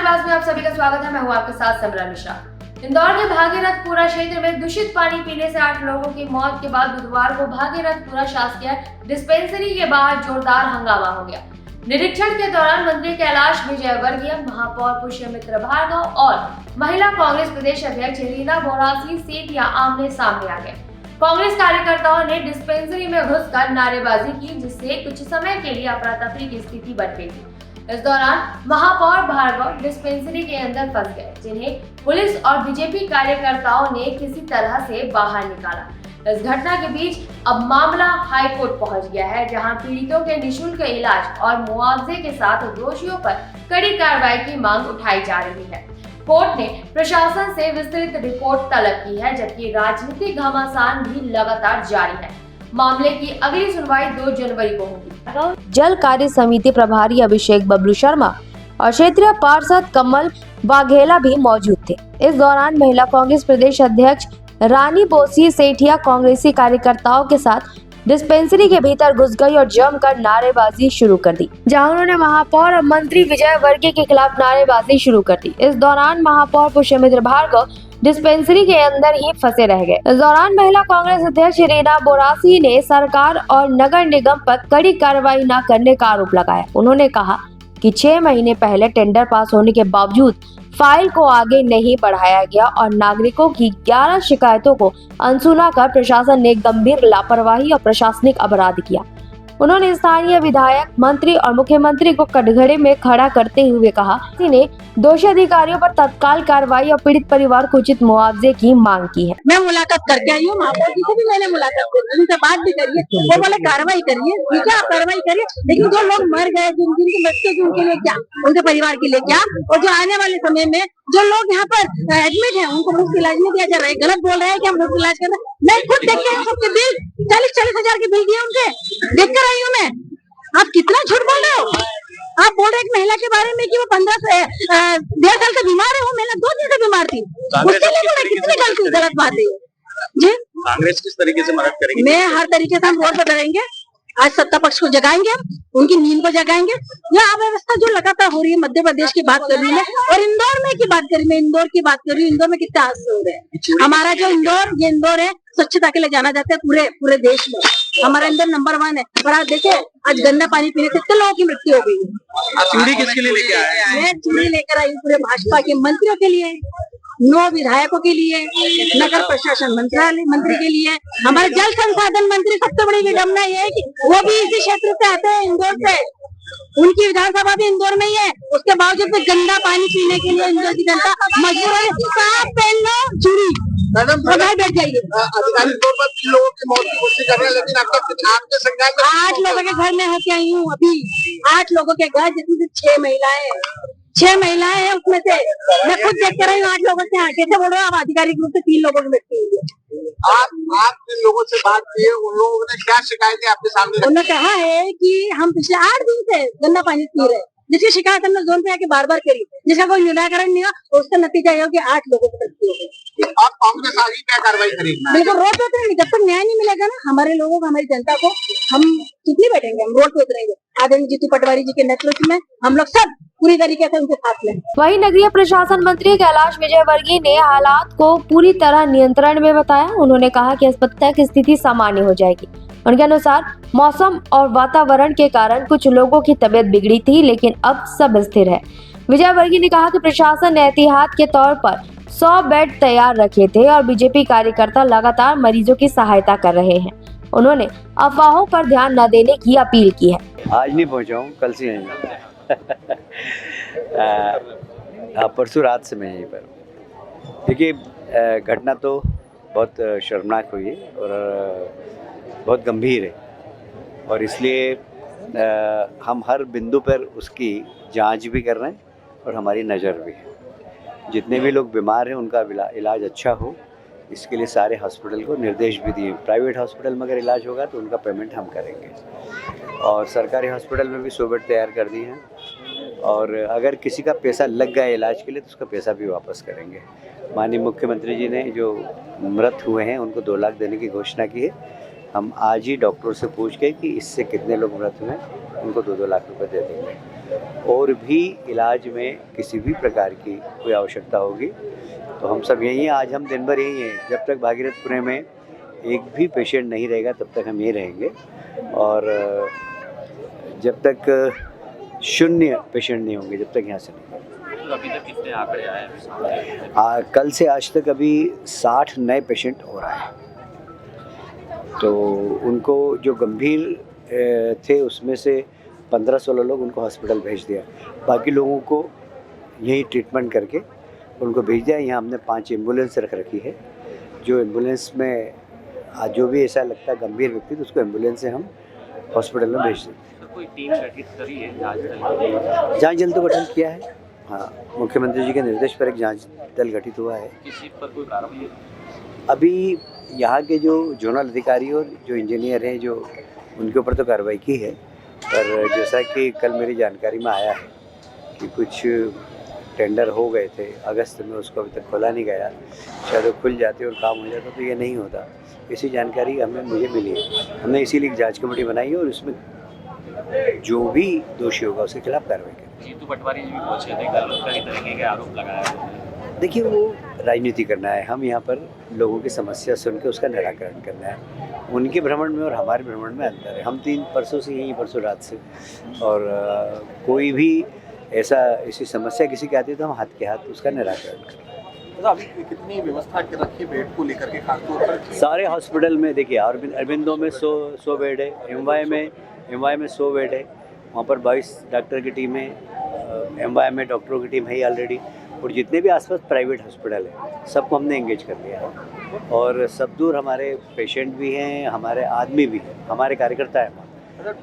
नारेबाज में आप सभी का स्वागत है। मैं हूं आपके साथ समरा मिश्रा। इंदौर के भागीरथपुरा क्षेत्र में दूषित पानी पीने से 8 लोगों की मौत के बाद बुधवार को भागीरथपुरा शासकीय डिस्पेंसरी के बाहर जोरदार हंगामा हो गया। निरीक्षण के दौरान मंत्री कैलाश विजयवर्गीय, महापौर पुष्यमित्र भार्गव और महिला कांग्रेस प्रदेश अध्यक्ष रीना बोरासी सेठिया आमने सामने आ गए। कांग्रेस कार्यकर्ताओं ने डिस्पेंसरी में घुसकर नारेबाजी की, जिससे कुछ समय के लिए अफरा तफरी की स्थिति बन गई थी। इस दौरान महापौर भार्गव डिस्पेंसरी के अंदर फंस गए, जिन्हें पुलिस और बीजेपी कार्यकर्ताओं ने किसी तरह से बाहर निकाला। इस घटना के बीच अब मामला हाई कोर्ट पहुंच गया है, जहां पीड़ितों के निःशुल्क इलाज और मुआवजे के साथ दोषियों पर कड़ी कार्रवाई की मांग उठाई जा रही है। कोर्ट ने प्रशासन से विस्तृत रिपोर्ट तलब की है, जबकि राजनीतिक घमासान भी लगातार जारी है। मामले की अगली सुनवाई 2 जनवरी को होगी। जल कार्य समिति प्रभारी अभिषेक बबलू शर्मा और क्षेत्रीय पार्षद कमल वाघेला भी मौजूद थे। इस दौरान महिला कांग्रेस प्रदेश अध्यक्ष रानी बोसी सेठिया कांग्रेसी कार्यकर्ताओं के साथ डिस्पेंसरी के भीतर घुस गई और जमकर नारेबाजी शुरू कर दी, जहां उन्होंने महापौर और मंत्री विजयवर्गीय के खिलाफ नारेबाजी शुरू कर दी। इस दौरान महापौर पुष्यमित्र भार्गव डिस्पेंसरी के अंदर ही फंसे रह गए। इस दौरान महिला कांग्रेस अध्यक्ष रीना बोरासी ने सरकार और नगर निगम पर कड़ी कार्रवाई न करने का आरोप लगाया। उन्होंने कहा कि 6 महीने पहले टेंडर पास होने के बावजूद फाइल को आगे नहीं बढ़ाया गया और नागरिकों की 11 शिकायतों को अनसुना कर प्रशासन ने गंभीर लापरवाही और प्रशासनिक अपराध किया। उन्होंने स्थानीय विधायक, मंत्री और मुख्यमंत्री को कटघरे में खड़ा करते हुए कहा कि दोषी अधिकारियों पर तत्काल कार्रवाई और पीड़ित परिवार को उचित मुआवजे की मांग की है। मैं मुलाकात करके आई हूँ, महापौर जी से भी मैंने मुलाकात की, उनसे बात भी करी है। वो बोले कार्रवाई करिए, ठीक है आप कार्रवाई करिए, लेकिन जो लोग मर गए, जिनके बच्चे उनके लिए क्या, उनके परिवार के लिए क्या, और जो आने वाले समय में जो लोग यहाँ पर एडमिट है उनको मुफ्त इलाज नहीं दिया जा रहा है। गलत बोल रहे हैं कि हम मुफ्त इलाज करना। मैं खुद देख के सबके बिल 40-40 हजार के बिल दिए उनके, देख कर आई हूँ मैं। आप कितना झूठ बोल रहे हो। आप बोल रहे हैं महिला के बारे में कि वो 1.5 साल से बीमार है, वो महिला 2 दिन से बीमार थी, उसके लिए बोला कितनी गलती गलत बात है जी। कांग्रेस किस तरीके से मदद करेगी? मैं हर तरीके से हम रोड पर डरेंगे। आज सत्ता पक्ष को जगाएंगे, हम उनकी नींद को जगाएंगे। यह अव्यवस्था जो लगातार हो रही है, मध्य प्रदेश की बात कर रही है और इंदौर में की बात करी, मैं इंदौर की बात कर रही हूँ। इंदौर में कितने हादसे हो रहे हैं। हमारा जो ये इंदौर है, स्वच्छता के लिए जाना जाता है पूरे देश में। हमारा इंदौर नंबर 1 है। पर आज देखे, आज गंदा पानी पीने से कितने लोगों की मृत्यु हो गई है। चूड़ी किसके लिए लेके आए? मैं चूड़ी लेकर आई पूरे भाजपा के मंत्रियों के लिए, 9 विधायकों के लिए, नगर प्रशासन मंत्री के लिए। हमारे जल संसाधन मंत्री, सबसे बड़ी विडम्बना ये है कि वो भी इसी क्षेत्र से आते हैं, इंदौर से। उनकी विधानसभा भी इंदौर में ही है, उसके बावजूद भी गंदा पानी पीने के लिए इंदौर की जनता मजबूर है। साफ पहन लो चूड़ी, मैडम बैठ जाइए। अधिकारी लोगों की मौत की कोशिश कर रहे हैं, लेकिन आपके संज्ञान में 8 लोगों के घर में होके आई हूँ अभी। 8 लोगों के घर, जिसमें 6 महिलाएं 6 महिलाएं हैं उसमें से। मैं खुद देख कर रही हूँ 8 लोगों से। कैसे बोल रहे हो आप? आधिकारिक रूप से 3 लोगों की मृत्यु हुई है। आप जिन लोगों से बात की है, उन लोगों ने क्या शिकायतें आपके सामने? उन्होंने कहा है कि हम पिछले 8 दिन से गंदा पानी पी रहे हैं, जिसकी शिकायत हमने जोन पे आके बार करी, जिसका कोई निराकरण नहीं हुआ। उसका नतीजा यह हो कि 8 लोगों की मृत्यु हो गई। अब कांग्रेस आगे क्या कार्रवाई करेगी? बिल्कुल रोड पे उतरेंगे। जब तक न्याय नहीं मिलेगा ना हमारे लोगों को, हमारी जनता को, हम चुप नहीं बैठेंगे, हम रोड पे उतरेंगे। आदरणीय जीतू पटवारी जी के नेतृत्व में हम लोग सब पूरी तरीके से उनके साथ में। वहीं नगरीय प्रशासन मंत्री कैलाश विजयवर्गीय ने हालात को पूरी तरह नियंत्रण में बताया। उन्होंने कहा कि अस्पताल की स्थिति सामान्य हो जाएगी। उनके अनुसार मौसम और वातावरण के कारण कुछ लोगों की तबीयत बिगड़ी थी, लेकिन अब सब स्थिर है। विजयवर्गीय ने कहा कि प्रशासन ने एहतियात के तौर पर 100 बेड तैयार रखे थे और बीजेपी कार्यकर्ता लगातार मरीजों की सहायता कर रहे हैं। उन्होंने अफवाहों पर ध्यान न देने की अपील की है। आज नहीं पहुंचा हूँ, कल से यहीं परसों रात से मैं यहीं पर। देखिए, घटना तो बहुत शर्मनाक हुई है और बहुत गंभीर है, और इसलिए हम हर बिंदु पर उसकी जांच भी कर रहे हैं और हमारी नज़र भी है। जितने भी लोग बीमार हैं उनका इलाज अच्छा हो, इसके लिए सारे हॉस्पिटल को निर्देश भी दिए। प्राइवेट हॉस्पिटल में अगर इलाज होगा तो उनका पेमेंट हम करेंगे, और सरकारी हॉस्पिटल में भी 100 बेड तैयार कर दिए हैं, और अगर किसी का पैसा लग गया इलाज के लिए तो उसका पैसा भी वापस करेंगे। माननीय मुख्यमंत्री जी ने जो मृत हुए हैं उनको 2 लाख देने की घोषणा की है। हम आज ही डॉक्टरों से पूछ के कि इससे कितने लोग मृत हुए हैं उनको 2-2 लाख रुपए दे देंगे। और भी इलाज में किसी भी प्रकार की कोई आवश्यकता होगी तो हम सब यहीं हैं। आज हम दिन भर यहीं हैं। जब तक भागीरथपुरे में एक भी पेशेंट नहीं रहेगा तब तक हम यहीं रहेंगे और जब तक शून्य पेशेंट नहीं होंगे जब तक यहाँ से नहीं। तो अभी तक कितने आंकड़े आए हैं? कल से आज तक अभी 60 नए पेशेंट और आए, तो उनको जो गंभीर थे उसमें से 15-16 लोग उनको हॉस्पिटल भेज दिया, बाकी लोगों को यहीं ट्रीटमेंट करके उनको भेज दिया। यहाँ हमने 5 एम्बुलेंस रख रखी है, जो एम्बुलेंस में आज जो भी ऐसा लगता है गंभीर व्यक्ति तो उसको एम्बुलेंस से हम हॉस्पिटल में भेज देते हैं। कोई टीम गठित करी है जांच दल? जांच दल तो गठन किया है, हाँ, मुख्यमंत्री जी के निर्देश पर एक जांच दल गठित हुआ है। किसी पर कोई कार्रवाई? अभी यहाँ के जो जोनल अधिकारी और जो इंजीनियर हैं जो उनके ऊपर तो कार्रवाई की है, पर जैसा कि कल मेरी जानकारी में आया है कि कुछ टेंडर हो गए थे अगस्त में, उसको अभी तक खोला नहीं गया, शायद वो खुल जाते और काम हो जाता तो ये नहीं होता। इसी जानकारी मुझे मिली है। हमने इसीलिए एक जांच कमेटी बनाई है और उसमें जो भी दोषी होगा उसके खिलाफ कार्रवाई करेंगे। जीतू पटवारी जी भी पहुंचे थे, गलत तरीके के आरोप लगाया। देखिए, वो राजनीति करना है, हम यहाँ पर लोगों की समस्या सुन के उसका निराकरण करना है। उनके भ्रमण में और हमारे भ्रमण में अंतर है। हम 3 परसों से यहीं, परसों रात से, और कोई भी ऐसी समस्या किसी की आती है तो हम हाथ के हाथ उसका निराकरण करते हैं। तो अभी कितनी व्यवस्था रखी बेड को लेकर के खासतौर पर? सारे हॉस्पिटल में देखिए, अरविंदो में 100 बेड है, एमवाई में 100 बेड है, वहाँ पर 22 डॉक्टर की टीम है, एमवाई में डॉक्टरों की टीम है ही ऑलरेडी, और जितने भी आसपास प्राइवेट हॉस्पिटल है सबको हमने एंगेज कर लिया है। और सब दूर हमारे पेशेंट भी हैं, हमारे आदमी भी हैं, हमारे कार्यकर्ता हैं वहाँ।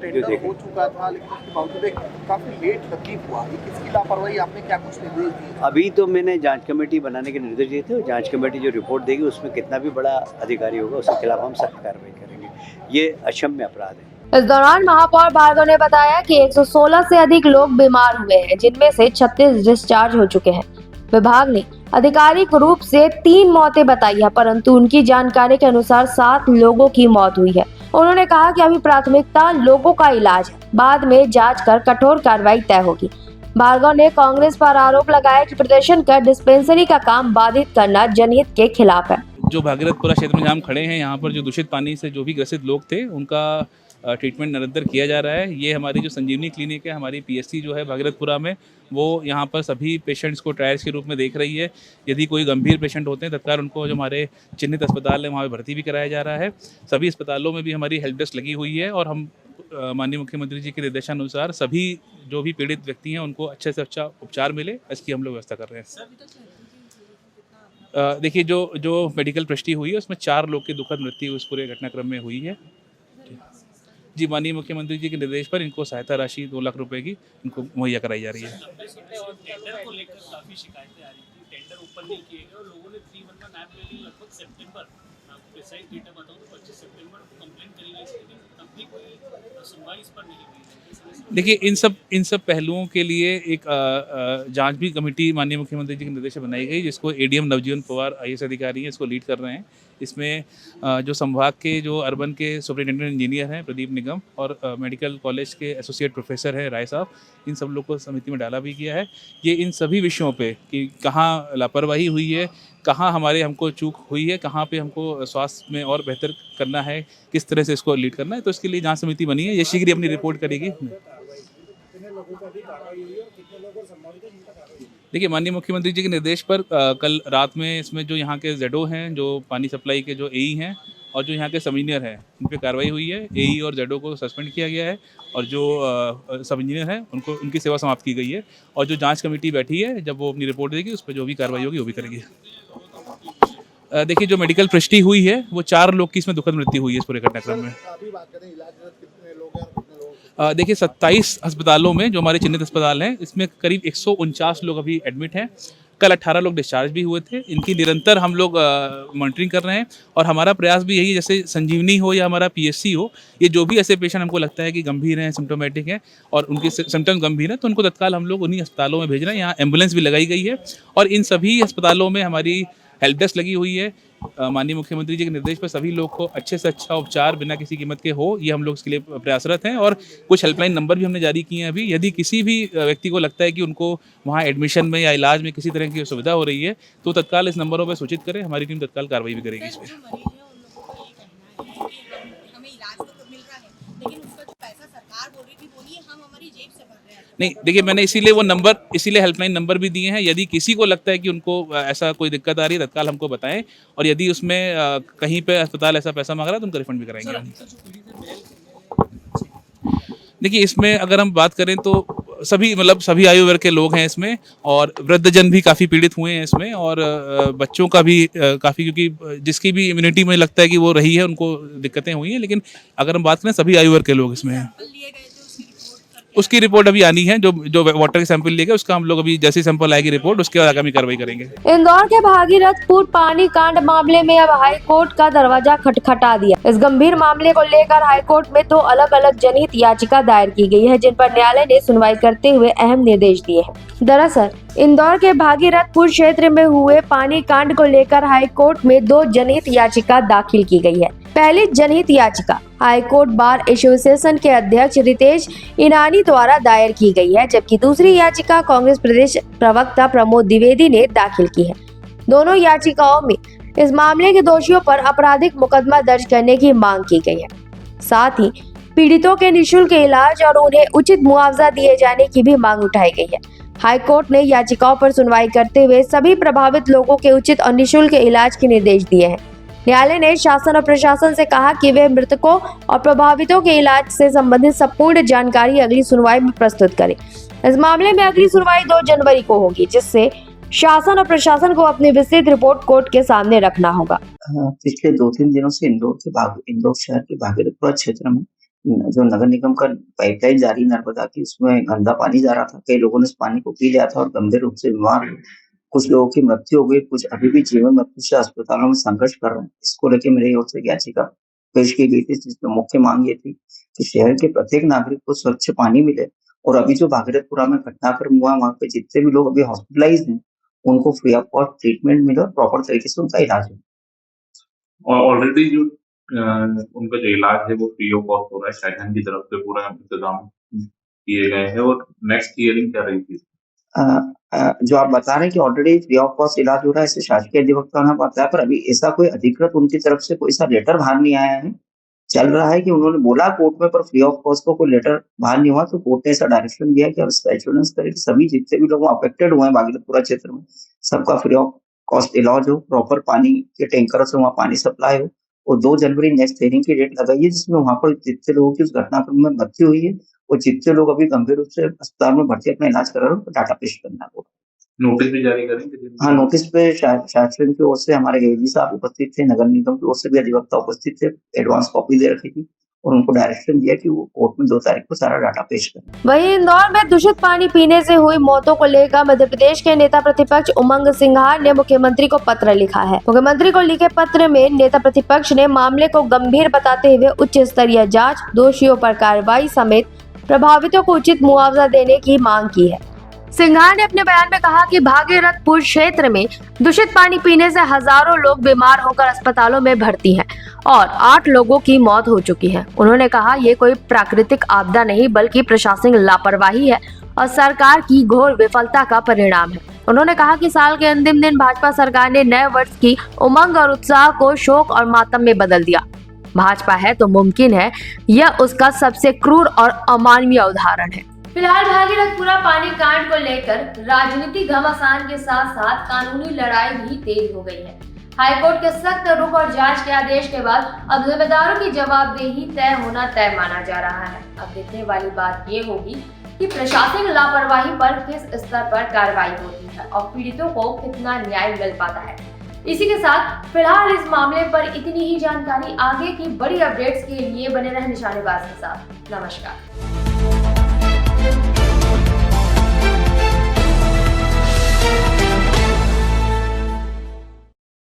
टेंडर हो चुका था लेकिन उसके बावजूद काफी लेट तकलीफ हुआ, ये किसकी लापरवाही? आपने क्या कुछ निर्देश दिए? अभी तो मैंने जांच कमेटी बनाने के निर्देश दिए थे, और जांच कमेटी जो रिपोर्ट देगी उसमें कितना भी बड़ा अधिकारी होगा उसके खिलाफ हम सख्त कार्रवाई करेंगे। ये अक्षम्य अपराध है। इस दौरान महापौर भार्गव ने बताया कि 116 से अधिक लोग बीमार हुए हैं, जिनमें से 36 डिस्चार्ज हो चुके हैं। विभाग ने आधिकारिक रूप से 3 मौतें बताई है, परंतु उनकी जानकारी के अनुसार 7 लोगों की मौत हुई है। उन्होंने कहा कि अभी प्राथमिकता लोगों का इलाज है, बाद में जांच कर कठोर कार्रवाई तय होगी। भार्गव ने कांग्रेस पर आरोप लगाया कि प्रदर्शन कर डिस्पेंसरी का काम बाधित करना जनहित के खिलाफ है। जो भागीरथपुरा क्षेत्र में हम खड़े हैं, यहाँ पर जो दूषित पानी से जो भी ग्रसित लोग थे उनका ट्रीटमेंट निरंतर किया जा रहा है। ये हमारी जो संजीवनी क्लिनिक है, हमारी पीएससी जो है भागीरथपुरा में, वो यहाँ पर सभी पेशेंट्स को ट्रायल्स के रूप में देख रही है। यदि कोई गंभीर पेशेंट होते हैं तत्काल उनको जो हमारे चिन्हित अस्पताल है वहाँ पर भर्ती भी कराया जा रहा है। सभी अस्पतालों में भी हमारी हेल्प डेस्क लगी हुई है, और हम माननीय मुख्यमंत्री जी के निर्देशानुसार सभी जो भी पीड़ित व्यक्ति हैं उनको अच्छे से अच्छा उपचार मिले, इसकी हम लोग व्यवस्था कर रहे हैं। देखिए, जो मेडिकल पुष्टि हुई है उसमें 4 लोग की दुखद मृत्यु इस पूरे घटनाक्रम में हुई है। जी, माननीय मुख्यमंत्री जी के निर्देश पर इनको सहायता राशि 2 लाख रुपए की इनको मुहैया कराई जा रही है। टेंडर को लेकर काफी शिकायतें आ रही थी, टेंडर ओपन नहीं किए गए और लोगों ने 311 ऐप ले ली। लगभग सितंबर, आपको प्रिसाइज डेटा बताऊं तो 25 सितंबर को कंप्लेंट करी गई थी, लेकिन तब भी कोई सुनवाई इस पर नहीं हुई। देखिए, इन सब पहलुओं के लिए एक जांच भी कमेटी माननीय मुख्यमंत्री जी के निर्देश से बनाई गई, जिसको एडीएम नवजीवन पवार आईएएस अधिकारी हैं, इसको लीड कर रहे हैं। इसमें जो संभाग के जो अर्बन के सुपरिटेंडेंट इंजीनियर हैं प्रदीप निगम, और मेडिकल कॉलेज के एसोसिएट प्रोफेसर हैं राय साहब, इन सब लोग को समिति में डाला भी किया है। ये इन सभी विषयों पे कि कहाँ लापरवाही हुई है, कहाँ हमको चूक हुई है, कहाँ पे हमको स्वास्थ्य में और बेहतर करना है, किस तरह से इसको लीड करना है, तो इसके लिए जांच समिति बनी है। ये शीघ्र ही अपनी रिपोर्ट करेगी। देखिए, माननीय मुख्यमंत्री जी के निर्देश पर कल रात में इसमें जो यहाँ के जेडओ हैं, जो पानी सप्लाई के जो एई हैं और जो यहाँ के सब इंजीनियर हैं, इन पर कार्रवाई हुई है। एई और जेडओ को सस्पेंड किया गया है, और जो सब इंजीनियर हैं उनकी सेवा समाप्त की गई है। और जो जांच कमेटी बैठी है, जब वो अपनी रिपोर्ट देगी उस पर जो भी कार्रवाई होगी वो भी करेगी। देखिए, जो मेडिकल पुष्टि हुई है वो 4 लोग की इसमें दुखद मृत्यु हुई है इस पूरे घटनाक्रम में। देखिए, 27 अस्पतालों में जो हमारे चिन्हित अस्पताल हैं, इसमें करीब 149 लोग अभी एडमिट हैं। कल 18 लोग डिस्चार्ज भी हुए थे। इनकी निरंतर हम लोग मॉनिटरिंग कर रहे हैं, और हमारा प्रयास भी यही, जैसे संजीवनी हो या हमारा पीएससी हो, ये जो भी ऐसे पेशेंट हमको लगता है कि गंभीर हैं, सिम्टोमेटिक हैं और उनके सिम्टम्स गंभीर हैं, तो उनको तत्काल हम लोग उन्हीं अस्पतालों में भेज रहे हैं। यहाँ एम्बुलेंस भी लगाई गई है, और इन सभी अस्पतालों में हमारी हेल्प डेस्क लगी हुई है। माननीय मुख्यमंत्री जी के निर्देश पर सभी लोग को अच्छे से अच्छा उपचार बिना किसी कीमत के हो, ये हम लोग इसके लिए प्रयासरत हैं। और कुछ हेल्पलाइन नंबर भी हमने जारी किए हैं अभी। यदि किसी भी व्यक्ति को लगता है कि उनको वहाँ एडमिशन में या इलाज में किसी तरह की सुविधा हो रही है तो तत्काल इस नंबरों पर सूचित करें, हमारी टीम तत्काल कार्रवाई भी करेगी इस पर। हमें इलाज तो मिल रहा है, लेकिन उसका जो पैसा सरकार बोल रही थी वो नहीं, हम हमारी जेब से भर रहे हैं। नहीं, देखिए मैंने इसीलिए हेल्पलाइन नंबर भी दिए हैं। यदि किसी को लगता है कि उनको ऐसा कोई दिक्कत आ रही है तत्काल हमको बताएं, और यदि उसमें कहीं पे अस्पताल ऐसा पैसा मांग रहा है तो उनको रिफंड भी कराएंगे। देखिए इसमें अगर हम बात करें तो सभी आयु वर्ग के लोग हैं इसमें, और वृद्धजन भी काफ़ी पीड़ित हुए हैं इसमें, और बच्चों का भी काफ़ी, क्योंकि जिसकी भी इम्यूनिटी में लगता है कि वो रही है उनको दिक्कतें हुई हैं। लेकिन अगर हम बात करें सभी आयु वर्ग के लोग इसमें हैं। उसकी रिपोर्ट अभी आनी है, जो वाटर के सैंपल लिए गए उसका हम लोग अभी जैसे सैंपल आएगी रिपोर्ट उसके बाद आगामी कार्रवाई करेंगे। इंदौर के भागीरथपुर पानी कांड मामले में अब हाई कोर्ट का दरवाजा खटखटा दिया। इस गंभीर मामले को लेकर हाई कोर्ट में 2 अलग-अलग जनहित याचिका दायर की गई है, जिन पर न्यायालय ने सुनवाई करते हुए अहम निर्देश दिए हैं। दरअसल इंदौर के भागीरथपुर क्षेत्र में हुए पानी कांड को लेकर हाई कोर्ट में 2 जनहित याचिका दाखिल की गई है। पहली जनहित याचिका हाई कोर्ट बार एसोसिएशन के अध्यक्ष रितेश इनानी द्वारा दायर की गई है, जबकि दूसरी याचिका कांग्रेस प्रदेश प्रवक्ता प्रमोद द्विवेदी ने दाखिल की है। दोनों याचिकाओं में इस मामले के दोषियों पर आपराधिक मुकदमा दर्ज करने की मांग की गई है। साथ ही पीड़ितों के निःशुल्क इलाज और उन्हें उचित मुआवजा दिए जाने की भी मांग उठाई गई है। हाई कोर्ट ने याचिकाओं पर सुनवाई करते हुए सभी प्रभावित लोगों के उचित और निःशुल्क इलाज के निर्देश दिए हैं। न्यायालय ने शासन और प्रशासन से कहा कि वे मृतकों और प्रभावितों के इलाज से संबंधित संपूर्ण जानकारी अगली सुनवाई में प्रस्तुत करें। इस मामले में अगली सुनवाई 2 जनवरी को होगी, जिससे शासन और प्रशासन को अपनी विस्तृत रिपोर्ट कोर्ट के सामने रखना होगा। पिछले 2-3 दिनों से इंदौर शहर के भागीरथपुर क्षेत्र में जो नगर निगम का पाइपलाइन जारी नर्मदा की, उसमें गंदा पानी जा रहा था। कई लोगों ने इस पानी को पी लिया था और गंभीर रूप से बीमार हुए। कुछ लोगों की मृत्यु हो गई, कुछ अभी भी जीवन मृत्यु से अस्पतालों में संघर्ष कर रहे हैं। इसको लेकर मेरी ओर से याचिका पेश की गई थी, जिसमें मुख्य मांग ये थी कि शहर के प्रत्येक नागरिक को स्वच्छ पानी मिले, और अभी जो भागीरथपुरा में घटनाक्रम हुआ वहाँ पे जितने भी लोग अभी हॉस्पिटलाइज हैं उनको फ्री ऑफ कॉस्ट ट्रीटमेंट मिले और प्रॉपर तरीके से उनका इलाज हो। और ऑलरेडी जो उनका जो इलाज है वो फ्री ऑफ कॉस्ट हो रहा है, शासन की तरफ से पूरा इंतजाम किए गए हैं। और नेक्स्ट हियरिंग क्या रही थी? जो आप बता रहे हैं कि ऑलरेडी फ्री ऑफ कॉस्ट इलाज हो रहा है, ऐसे शासकीय अधिवक्ता ने बताया, पर अभी ऐसा कोई अधिकृत उनकी तरफ से कोई सा लेटर बाहर नहीं आया है। चल रहा है कि उन्होंने बोला कोर्ट में, पर फ्री ऑफ कॉस्ट को कोई लेटर बाहर नहीं हुआ। तो कोर्ट ने ऐसा डायरेक्शन दिया कि अब एश्योरेंस करें कि सभी जितने भी लोग अफेक्टेड हुए हैं भागीरथपुरा क्षेत्र में, सबका फ्री ऑफ कॉस्ट इलाज हो, प्रॉपर पानी के टैंकरों से वहाँ पानी सप्लाई हो। और 2 जनवरी नेक्स्ट हियरिंग की डेट लगाई है, जिसमें वहाँ पर जितने लोगों की उस घटनाक्रम में मृत्यु हुई है और जितने लोग अभी गंभीर रूप से अस्पताल में भर्ती अपना इलाज करा रहे हैं, डाटा पेश करना होगा। नोटिस भी जारी करेंगे? हाँ, नोटिस पे शासन की ओर से हमारे एडी साहब उपस्थित थे, नगर निगम की ओर से भी अधिवक्ता उपस्थित थे, एडवांस कॉपी दे रखी थी और उनको डायरेक्शन दिया कि वो कोर्ट में 2 तारीख को सारा डाटा पेश करें। वहीं इंदौर में दूषित पानी पीने से हुई मौतों को लेकर मध्य प्रदेश के नेता प्रतिपक्ष उमंग सिंघार ने मुख्यमंत्री को पत्र लिखा है। मुख्यमंत्री को लिखे पत्र में नेता प्रतिपक्ष ने मामले को गंभीर बताते हुए उच्च स्तरीय जांच, दोषियों पर कार्रवाई समेत प्रभावितों को उचित मुआवजा देने की मांग की है। सिंघार ने अपने बयान में कहा कि भागीरथपुर क्षेत्र में दूषित पानी पीने से हजारों लोग बीमार होकर अस्पतालों में भर्ती हैं और 8 लोगों की मौत हो चुकी है। उन्होंने कहा ये कोई प्राकृतिक आपदा नहीं बल्कि प्रशासनिक लापरवाही है और सरकार की घोर विफलता का परिणाम है। उन्होंने कहा कि साल के अंतिम दिन भाजपा सरकार ने नए वर्ष की उमंग और उत्साह को शोक और मातम में बदल दिया। भाजपा है तो मुमकिन है, यह उसका सबसे क्रूर और अमानवीय उदाहरण है। फिलहाल भागीरथपुरा पानी कांड को लेकर राजनीतिक घमासान के साथ साथ कानूनी लड़ाई भी तेज हो गई है। हाईकोर्ट के सख्त रुख और जांच के आदेश के बाद अब जिम्मेदारों की जवाबदेही तय होना तय माना जा रहा है। अब देखने वाली बात ये होगी कि प्रशासनिक लापरवाही पर किस स्तर पर कार्रवाई होती है और पीड़ितों को कितना न्याय मिल पाता है। इसी के साथ फिलहाल इस मामले पर इतनी ही जानकारी। आगे की बड़ी अपडेट्स के लिए बने रहें निशानेबाज के साथ। नमस्कार।